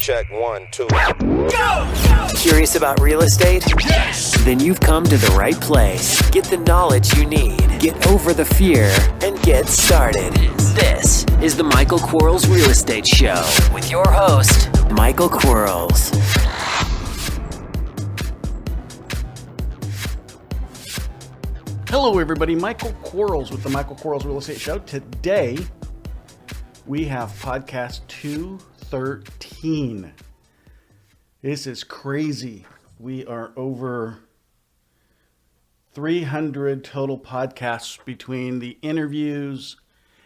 Check 1, 2. Go! Curious about real estate? Yes! Then you've come to the right place. Get the knowledge you need. Get over the fear and get started. This is the Michael Quarles Real Estate Show with your host, Michael Quarles. Hello everybody, Michael Quarles with the Michael Quarles Real Estate Show. Today, we have podcast 213. This is crazy. We are over 300 total podcasts between the interviews.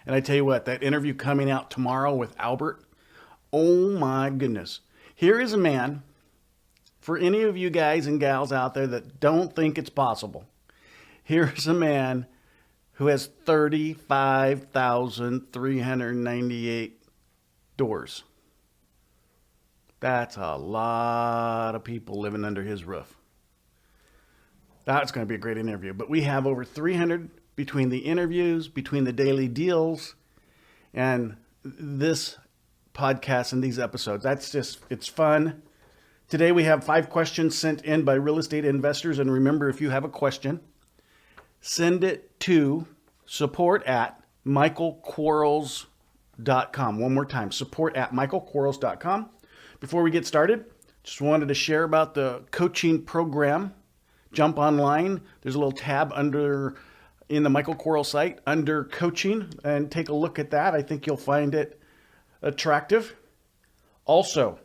And I tell you what, that interview coming out tomorrow with Albert, oh my goodness. Here is a man, for any of you guys and gals out there that don't think it's possible, here's a man who has 35,398 doors. That's a lot of people living under his roof. That's going to be a great interview. But we have over 300 between the interviews, between the daily deals, and this podcast and these episodes. It's fun. Today we have 5 questions sent in by real estate investors. And remember, if you have a question, send it to support@michaelquarles.com. One more time, support@michaelquarles.com. Before we get started, just wanted to share about the coaching program. Jump online. There's a little tab in the Michael Quarles site under coaching, and take a look at that. I think you'll find it attractive. Also,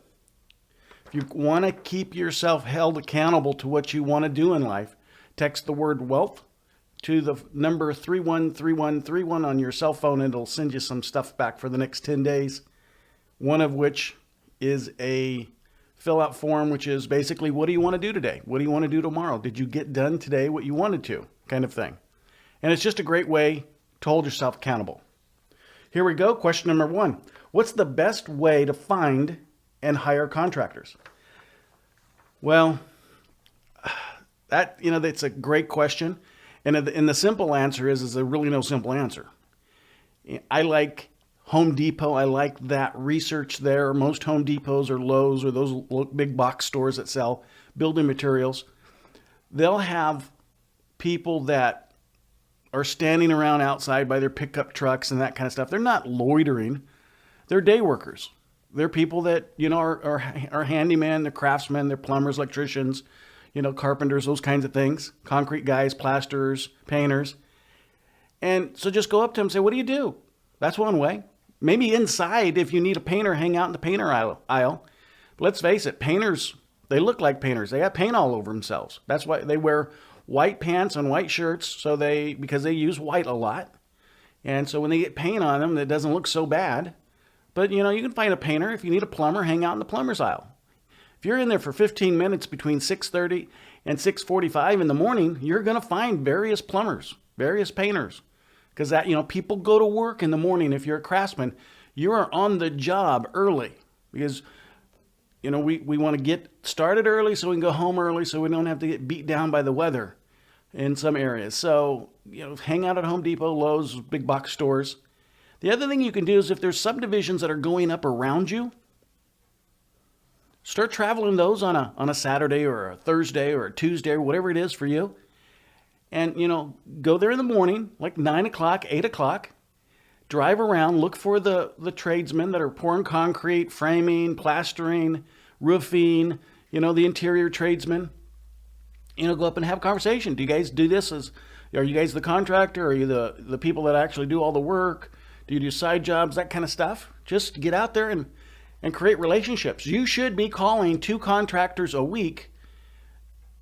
if you want to keep yourself held accountable to what you want to do in life, text the word wealth to the number 313131 on your cell phone, and it'll send you some stuff back for the next 10 days. One of which is a fill-out form, which is basically, what do you want to do today? What do you want to do tomorrow? Did you get done today what you wanted to? Kind of thing. And it's just a great way to hold yourself accountable. Here we go. Question number 1. What's the best way to find and hire contractors? Well, that's a great question. And the simple answer is there really no simple answer. I like Home Depot. I like that research there. Most Home Depots or Lowe's or those big box stores that sell building materials, they'll have people that are standing around outside by their pickup trucks and that kind of stuff. They're not loitering. They're day workers. They're people that, are handymen, they're craftsmen, they're plumbers, electricians, carpenters, those kinds of things, concrete guys, plasterers, painters. And so just go up to them and say, what do you do? That's one way. Maybe inside, if you need a painter, hang out in the painter aisle. But let's face it, painters, they look like painters. They got paint all over themselves. That's why they wear white pants and white shirts, because they use white a lot. And so when they get paint on them, it doesn't look so bad. But, you can find a painter. If you need a plumber, hang out in the plumber's aisle. If you're in there for 15 minutes between 6:30 and 6:45 in the morning, you're going to find various plumbers, various painters. Because people go to work in the morning. If you're a craftsman, you are on the job early. Because, we want to get started early so we can go home early so we don't have to get beat down by the weather in some areas. So, hang out at Home Depot, Lowe's, big box stores. The other thing you can do is if there's subdivisions that are going up around you, start traveling those on a Saturday or a Thursday or a Tuesday or whatever it is for you. And, go there in the morning, like 9 o'clock, 8 o'clock, drive around, look for the tradesmen that are pouring concrete, framing, plastering, roofing, the interior tradesmen. Go up and have a conversation. Do you guys do this? Are you guys the contractor? Are you the people that actually do all the work? Do you do side jobs, that kind of stuff? Just get out there and create relationships. You should be calling 2 contractors a week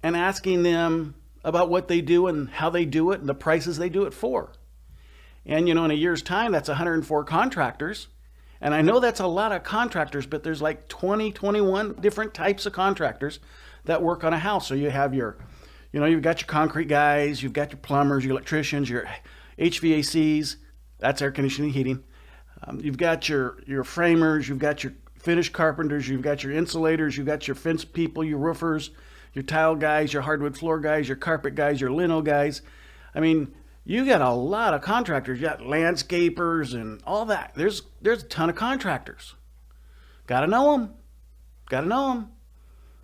and asking them about what they do and how they do it and the prices they do it for. And, in a year's time, that's 104 contractors. And I know that's a lot of contractors, but there's like 21 different types of contractors that work on a house. So you have you've got your concrete guys, you've got your plumbers, your electricians, your HVACs, that's air conditioning, heating. You've got your framers, you've got your finished carpenters, you've got your insulators, you've got your fence people, your roofers, your tile guys, your hardwood floor guys, your carpet guys, your lino guys. I mean, you got a lot of contractors. You got landscapers and all that. There's a ton of contractors. Got to know them. Got to know them,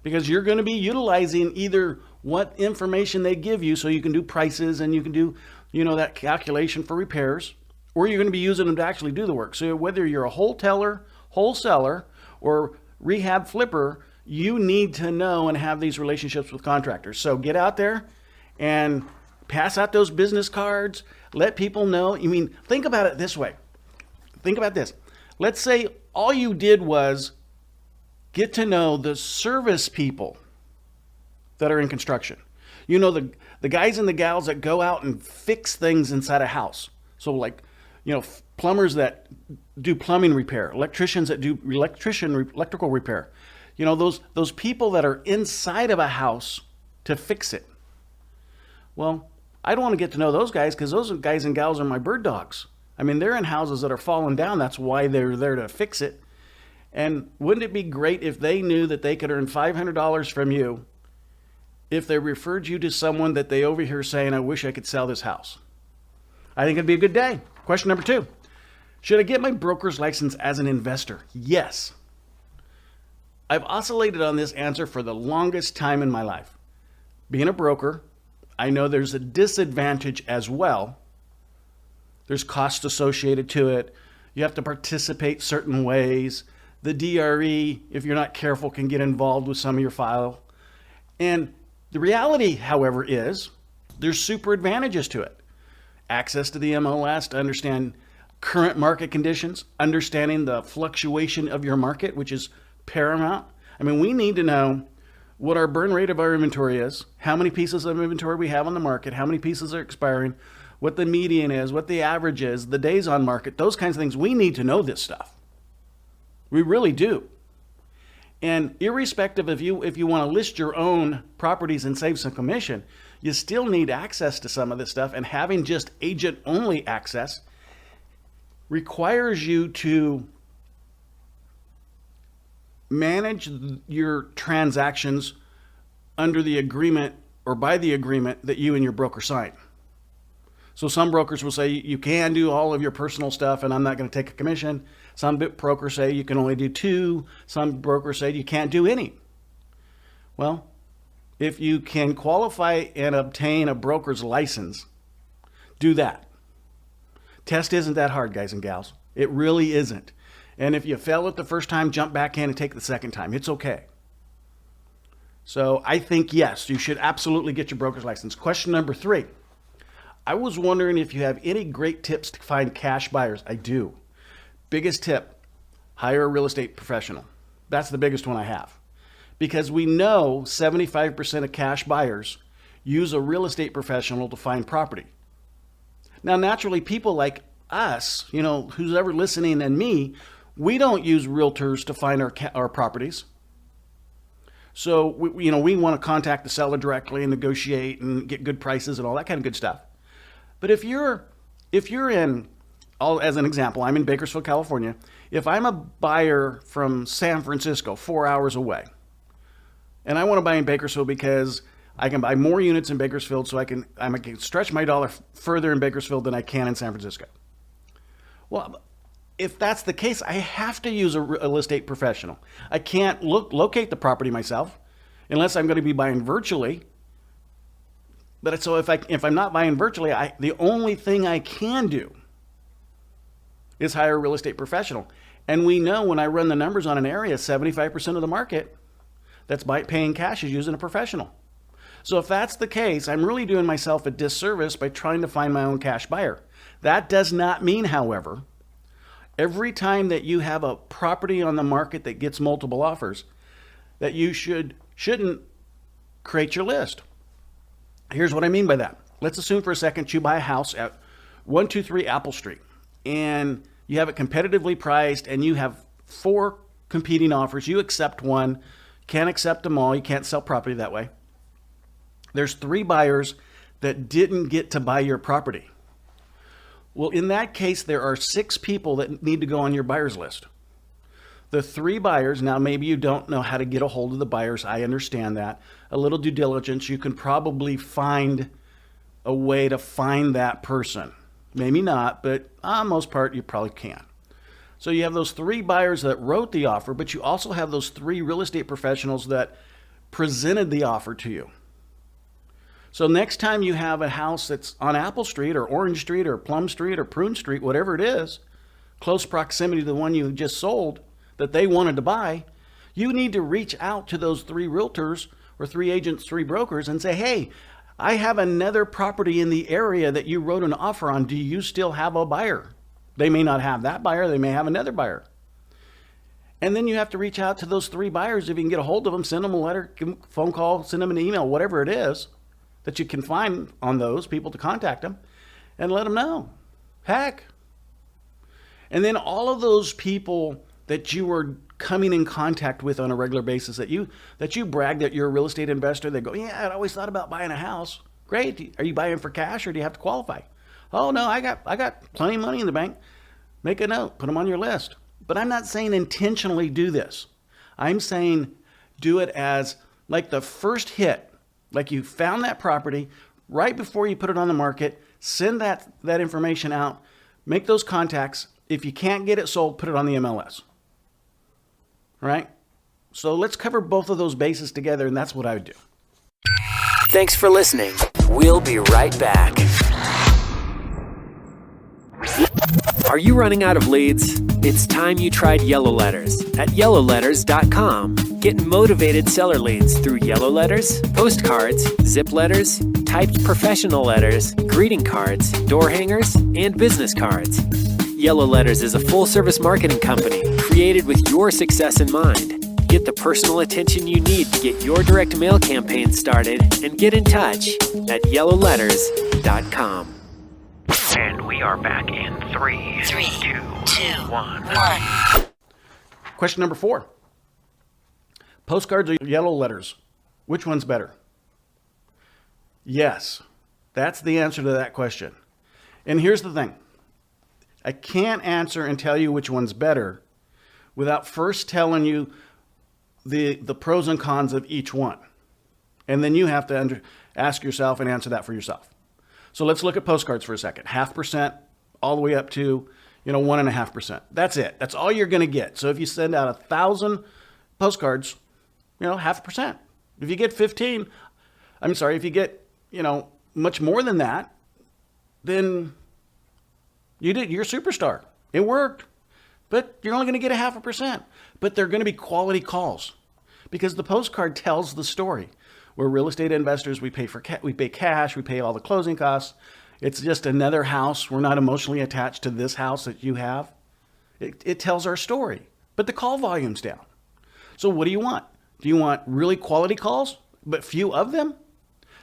because you're going to be utilizing either what information they give you so you can do prices and you can do, that calculation for repairs, or you're going to be using them to actually do the work. So whether you're a wholesaler, or rehab flipper, you need to know and have these relationships with contractors. So get out there and pass out those business cards. Let people know. Think about it this way. Think about this. Let's say all you did was get to know the service people that are in construction. The guys and the gals that go out and fix things inside a house. So like, plumbers that do plumbing repair, electricians that do electrical repair. Those people that are inside of a house to fix it. Well, I don't want to get to know those guys, because those guys and gals are my bird dogs. They're in houses that are falling down. That's why they're there to fix it. And wouldn't it be great if they knew that they could earn $500 from you if they referred you to someone that they overhear saying, I wish I could sell this house? I think it'd be a good day. Question number 2. Should I get my broker's license as an investor? Yes. I've oscillated on this answer for the longest time in my life. Being a broker, I know there's a disadvantage as well. There's costs associated to it. You have to participate certain ways. The DRE, if you're not careful, can get involved with some of your file. And the reality, however, is there's super advantages to it. Access to the MLS to understand current market conditions, understanding the fluctuation of your market, which is paramount. We need to know what our burn rate of our inventory is, how many pieces of inventory we have on the market, how many pieces are expiring, what the median is, what the average is, the days on market, those kinds of things. We need to know this stuff. We really do. And irrespective of if you want to list your own properties and save some commission, you still need access to some of this stuff. And having just agent-only access requires you to manage your transactions under the agreement or by the agreement that you and your broker sign. So some brokers will say you can do all of your personal stuff and I'm not going to take a commission. Some brokers say you can only do 2. Some brokers say you can't do any. Well, if you can qualify and obtain a broker's license, do that. Test isn't that hard, guys and gals. It really isn't. And if you fail it the first time, jump back in and take it the second time. It's okay. So I think, yes, you should absolutely get your broker's license. Question number 3. I was wondering if you have any great tips to find cash buyers. I do. Biggest tip, hire a real estate professional. That's the biggest one I have. Because we know 75% of cash buyers use a real estate professional to find property. Now, naturally, people like us, who's ever listening, and me, we don't use realtors to find our properties. So, we want to contact the seller directly and negotiate and get good prices and all that kind of good stuff. But if you're in, as an example, I'm in Bakersfield, California. If I'm a buyer from San Francisco, 4 hours away, and I want to buy in Bakersfield because I can buy more units in Bakersfield, so I can stretch my dollar further in Bakersfield than I can in San Francisco. Well, if that's the case, I have to use a real estate professional. I can't locate the property myself unless I'm going to be buying virtually. But so if I'm not buying virtually, the only thing I can do is hire a real estate professional. And we know when I run the numbers on an area, 75% of the market that's paying cash is using a professional. So if that's the case, I'm really doing myself a disservice by trying to find my own cash buyer. That does not mean, however, every time that you have a property on the market that gets multiple offers, that you shouldn't create your list. Here's what I mean by that. Let's assume for a second you buy a house at 123 Apple Street and you have it competitively priced and you have 4 competing offers. You accept one, can't accept them all. You can't sell property that way. There's 3 buyers that didn't get to buy your property. Well, in that case, there are 6 people that need to go on your buyers list. The 3 buyers, now maybe you don't know how to get a hold of the buyers. I understand that. A little due diligence, you can probably find a way to find that person. Maybe not, but on most part, you probably can. So you have those 3 buyers that wrote the offer, but you also have those 3 real estate professionals that presented the offer to you. So next time you have a house that's on Apple Street or Orange Street or Plum Street or Prune Street, whatever it is, close proximity to the one you just sold that they wanted to buy, you need to reach out to those 3 realtors or 3 agents, 3 brokers and say, hey, I have another property in the area that you wrote an offer on. Do you still have a buyer? They may not have that buyer. They may have another buyer. And then you have to reach out to those 3 buyers. If you can get a hold of them, send them a letter, give them a phone call, send them an email, whatever it is that you can find on those people to contact them and let them know. Heck. And then all of those people that you were coming in contact with on a regular basis that you brag that you're a real estate investor, they go, yeah, I always thought about buying a house. Great. Are you buying for cash or do you have to qualify? Oh no, I got plenty of money in the bank. Make a note, put them on your list. But I'm not saying intentionally do this. I'm saying do it as like the first hit, like you found that property right before you put it on the market, send that information out, make those contacts. If you can't get it sold, put it on the MLS. Right? So let's cover both of those bases together, and that's what I would do. Thanks for listening. We'll be right back. Are you running out of leads? It's time you tried Yellow Letters at yellowletters.com. Get motivated seller leads through Yellow Letters, Postcards, Zip Letters, typed professional letters, greeting cards, door hangers, and business cards. Yellow Letters is a full-service marketing company created with your success in mind. Get the personal attention you need to get your direct mail campaign started and get in touch at yellowletters.com. And we are back in 3, 2, 1. Question number 4. Postcards or Yellow Letters? Which one's better? Yes, that's the answer to that question. And here's the thing. I can't answer and tell you which one's better without first telling you the pros and cons of each one. And then you have to ask yourself and answer that for yourself. So let's look at postcards for a second. 0.5% all the way up to 1.5%. That's it. That's all you're going to get. So if you send out 1,000 postcards, 0.5%. If you get 15, if you get much more than that, then you're a superstar. It worked. But you're only going to get 0.5%. But they're going to be quality calls because the postcard tells the story. We're real estate investors. We pay cash. We pay all the closing costs. It's just another house. We're not emotionally attached to this house that you have. It tells our story. But the call volume's down. So what do you want? Do you want really quality calls, but few of them?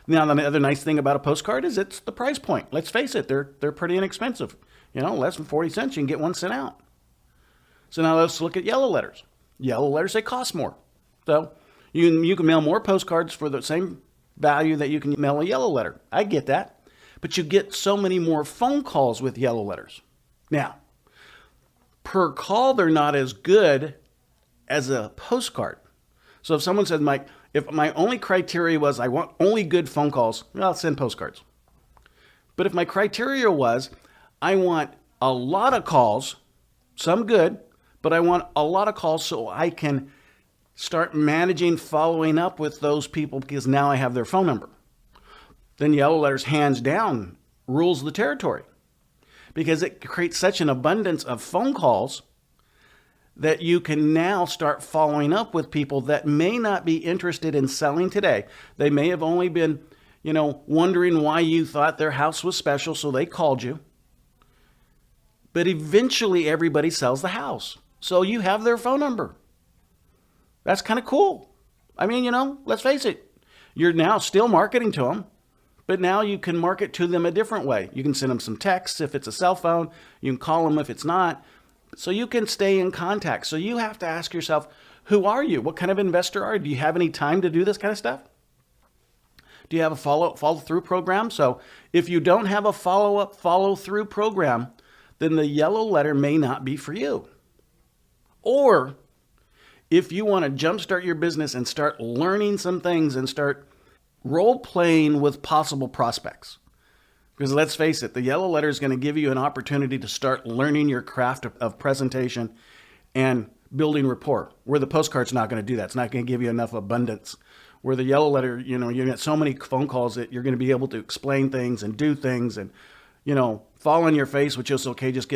Now, the other nice thing about a postcard is it's the price point. Let's face it, they're pretty inexpensive. Less than 40 cents, you can get one sent out. So now let's look at Yellow Letters. Yellow Letters, they cost more. So you can mail more postcards for the same value that you can mail a Yellow Letter. I get that. But you get so many more phone calls with Yellow Letters. Now, per call, they're not as good as a postcard. So if someone said, Mike, if my only criteria was I want only good phone calls, I'll send postcards. But if my criteria was I want a lot of calls, some good, but I want a lot of calls so I can start managing following up with those people because now I have their phone number, then Yellow Letters hands down rules the territory because it creates such an abundance of phone calls that you can now start following up with people that may not be interested in selling today. They may have only been, wondering why you thought their house was special, so they called you. But eventually everybody sells the house. So you have their phone number. That's kind of cool. Let's face it. You're now still marketing to them, but now you can market to them a different way. You can send them some texts if it's a cell phone. You can call them if it's not. So you can stay in contact. So you have to ask yourself, who are you? What kind of investor are you? Do you have any time to do this kind of stuff? Do you have a follow-through program? So if you don't have a follow-through program, then the Yellow Letter may not be for you. Or if you want to jumpstart your business and start learning some things and start role-playing with possible prospects, Because let's face it, the yellow letter is going to give you an opportunity to start learning your craft of presentation and building rapport, where the postcard's not going to do that. It's not going to give you enough abundance. Where the yellow letter, you get so many phone calls that you're going to be able to explain things and do things and, fall on your face, which is okay. Just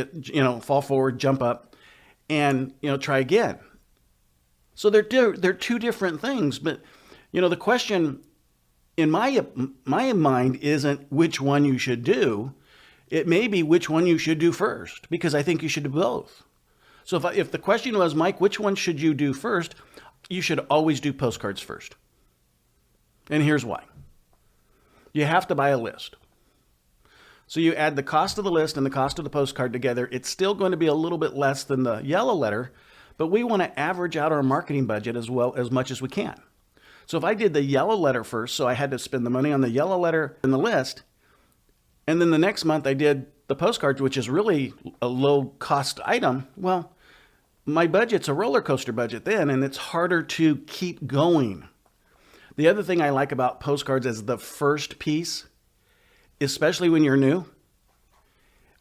fall forward, jump up and, try again. So they're two different things. But, the question in my mind isn't which one you should do. It may be which one you should do first, because I think you should do both. So if the question was, Mike, which one should you do first? You should always do postcards first. And here's why. You have to buy a list. So you add the cost of the list and the cost of the postcard together. It's still going to be a little bit less than the yellow letter, but we want to average out our marketing budget as much as we can. So if I did the yellow letter first, so I had to spend the money on the yellow letter and the list, and then the next month I did the postcards, which is really a low cost item, well, my budget's a roller coaster budget then, and it's harder to keep going. The other thing I like about postcards is the first piece, especially when you're new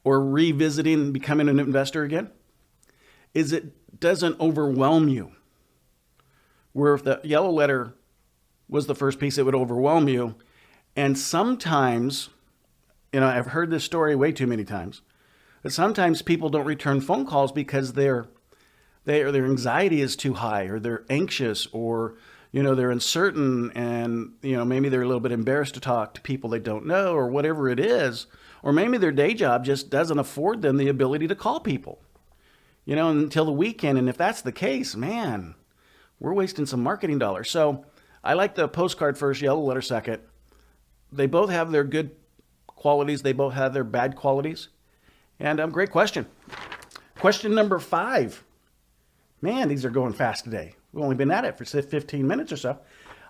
or revisiting and becoming an investor again, is it doesn't overwhelm you. Where if the yellow letter was the first piece, it would overwhelm you. And sometimes, I've heard this story way too many times, but sometimes people don't return phone calls because their anxiety is too high, or they're anxious, or they're uncertain, and maybe they're a little bit embarrassed to talk to people they don't know, or whatever it is, or maybe their day job just doesn't afford them the ability to call people, until the weekend. And if that's the case, man, we're wasting some marketing dollars. So I like the postcard first, yellow letter second. They both have their good qualities. They both have their bad qualities. And great question. Question number 5. Man, these are going fast today. We've only been at it for 15 minutes or so.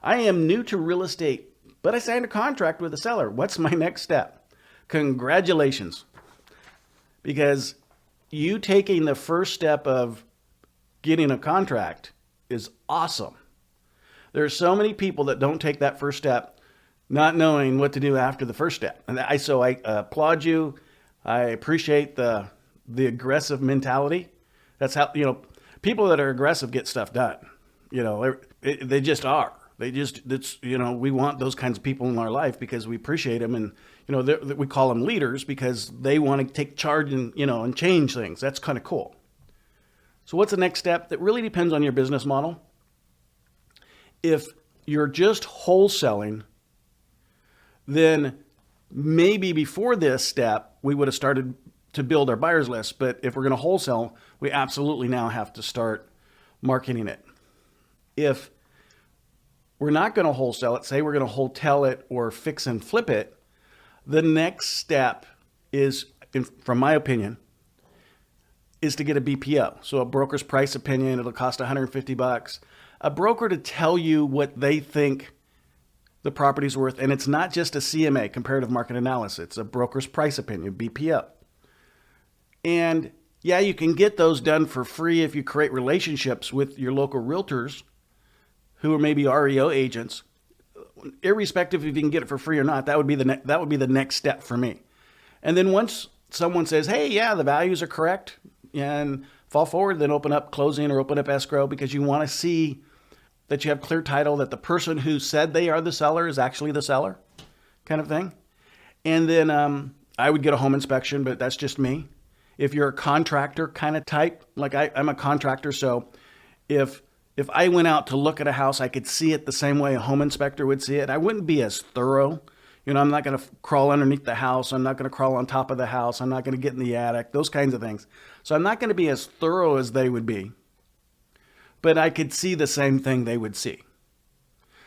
I am new to real estate, but I signed a contract with a seller. What's my next step? Congratulations. Because you taking the first step of getting a contract is awesome. There are so many people that don't take that first step, not knowing what to do after the first step. And I applaud you. I appreciate the aggressive mentality. That's how, people that are aggressive get stuff done. They just are. We want those kinds of people in our life because we appreciate them. And, we call them leaders because they want to take charge and, and change things. That's kind of cool. So what's the next step? That really depends on your business model. If you're just wholesaling, then maybe before this step, we would have started to build our buyers list. But if we're going to wholesale, we absolutely now have to start marketing it. If we're not going to wholesale it, say we're going to hotel it or fix and flip it, the next step is, from my opinion, is to get a BPO. So a broker's price opinion. It'll cost $150. A broker to tell you what they think the property's worth. And it's not just a CMA, comparative market analysis. It's a broker's price opinion, BPO. And yeah, you can get those done for free if you create relationships with your local realtors who are maybe REO agents. Irrespective if you can get it for free or not, that would be the next step for me. And then once someone says, hey, yeah, the values are correct, and fall forward, then open up closing or open up escrow, because you want to see that you have clear title, that the person who said they are the seller is actually the seller, kind of thing. And then I would get a home inspection, but that's just me. If you're a contractor kind of type, like I'm a contractor, so if I went out to look at a house, I could see it the same way a home inspector would see it. I wouldn't be as thorough. I'm not going to crawl underneath the house. I'm not going to crawl on top of the house. I'm not going to get in the attic, those kinds of things. So I'm not going to be as thorough as they would be, but I could see the same thing they would see.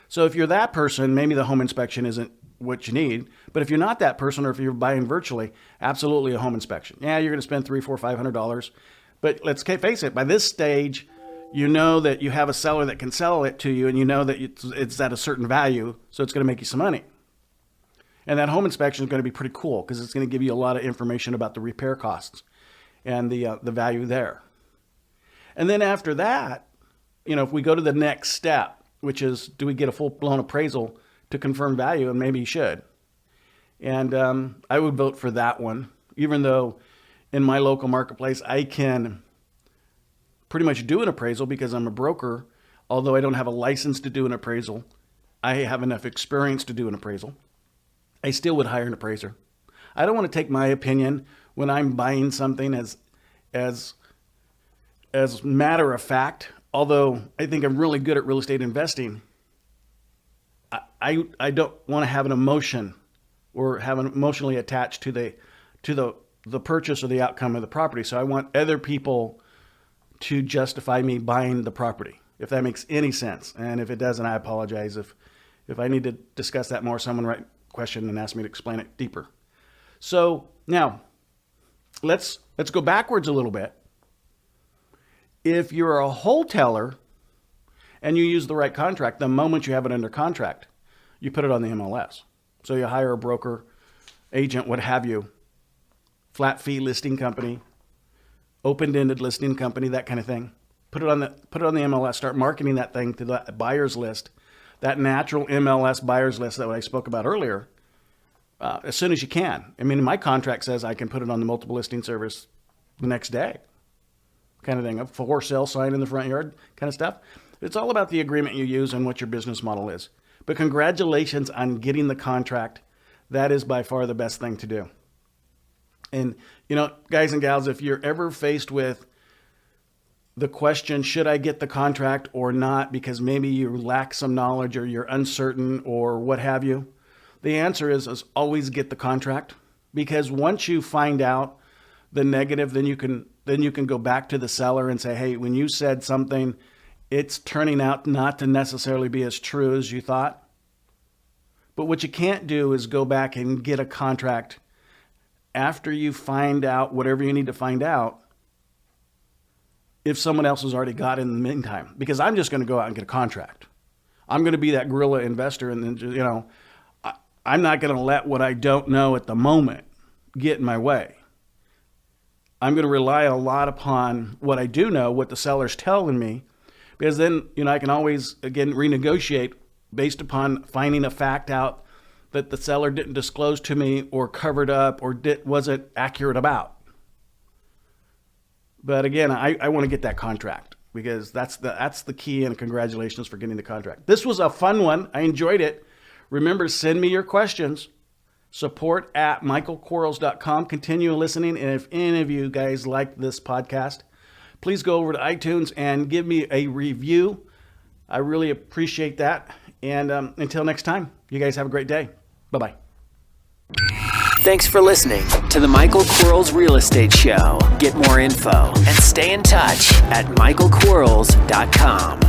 So if you're that person, maybe the home inspection isn't what you need. But if you're not that person, or if you're buying virtually, absolutely a home inspection. Yeah, you're going to spend $300, $400, $500. But let's face it, by this stage, you know that you have a seller that can sell it to you, and you know that it's at a certain value, so it's going to make you some money. And that home inspection is going to be pretty cool because it's going to give you a lot of information about the repair costs and the value there. And then after that, if we go to the next step, which is, do we get a full-blown appraisal to confirm value? And maybe you should. And I would vote for that one, even though in my local marketplace, I can pretty much do an appraisal because I'm a broker. Although I don't have a license to do an appraisal, I have enough experience to do an appraisal. I still would hire an appraiser. I don't want to take my opinion when I'm buying something as matter of fact. Although I think I'm really good at real estate investing, I don't want to have an emotion or have an emotionally attached to the purchase or the outcome of the property. So I want other people to justify me buying the property, if that makes any sense. And if it doesn't, I apologize. If I need to discuss that more, someone write a question and ask me to explain it deeper. So now let's go backwards a little bit. If you're a wholesaler and you use the right contract, the moment you have it under contract, you put it on the MLS. So you hire a broker, agent, what have you, flat fee listing company, open-ended listing company, that kind of thing. Put it on the MLS, start marketing that thing to the buyer's list, that natural MLS buyer's list that I spoke about earlier, as soon as you can. I mean, my contract says I can put it on the multiple listing service the next day, kind of thing, a for sale sign in the front yard kind of stuff. It's all about the agreement you use and what your business model is. But congratulations on getting the contract. That is by far the best thing to do. And, guys and gals, if you're ever faced with the question, should I get the contract or not, because maybe you lack some knowledge or you're uncertain or what have you, the answer is always get the contract. Because once you find out the negative, then you can go back to the seller and say, hey, when you said something, it's turning out not to necessarily be as true as you thought. But what you can't do is go back and get a contract after you find out whatever you need to find out if someone else has already got it in the meantime. Because I'm just going to go out and get a contract. I'm going to be that guerrilla investor, and then, I'm not going to let what I don't know at the moment get in my way. I'm going to rely a lot upon what I do know, what the seller's telling me, because then, I can always, again, renegotiate based upon finding a fact out that the seller didn't disclose to me or covered up or wasn't accurate about. But again, I want to get that contract because that's the key, and congratulations for getting the contract. This was a fun one. I enjoyed it. Remember, send me your questions. support@michaelquarles.com. Continue listening. And if any of you guys like this podcast, please go over to iTunes and give me a review. I really appreciate that. And until next time, you guys have a great day. Bye-bye. Thanks for listening to the Michael Quarles Real Estate Show. Get more info and stay in touch at michaelquarles.com.